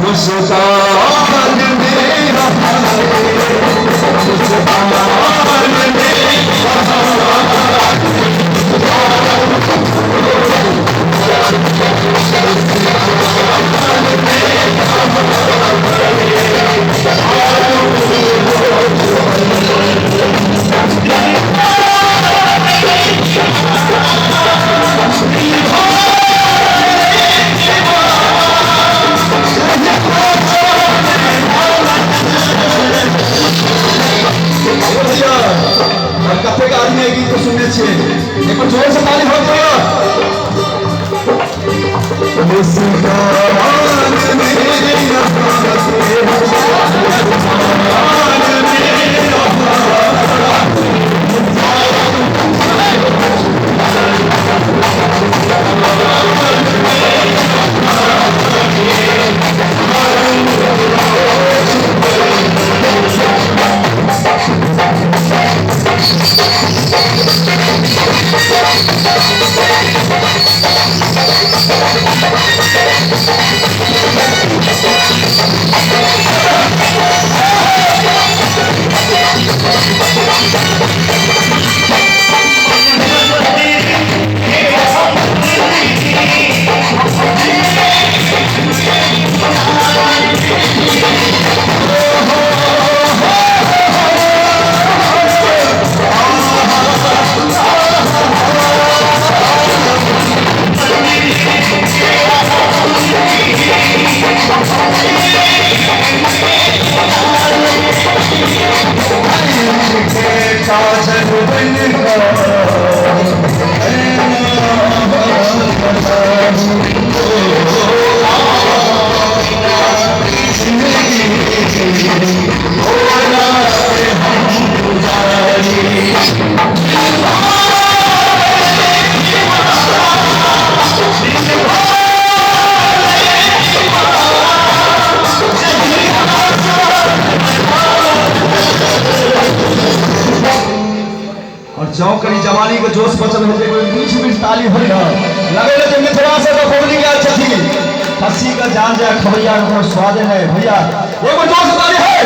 मुस्कान मेरा मुस्कान गीत को सुनने चाहिए। एक बार जोर से ताली हो गया। जौ करी जवानी के जोश बचल होते कोई मीठ मीठ ताली हो लगे तो मिथुरा से तो पब्लिक के अच्छी थी हंसी का जान जाए खबरिया को स्वाद है भैया ये कोई जोश ताली है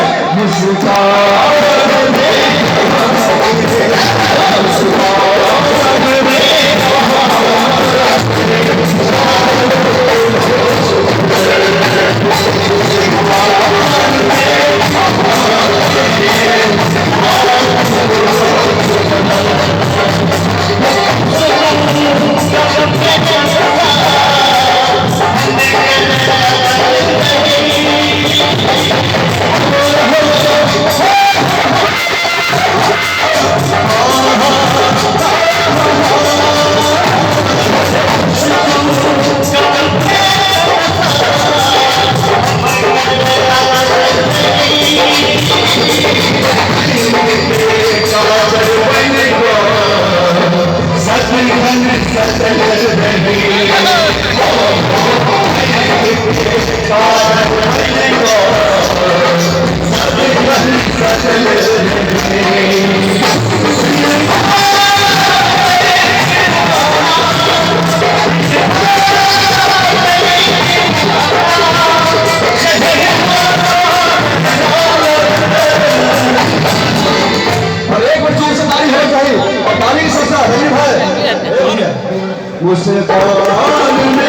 मुस्कान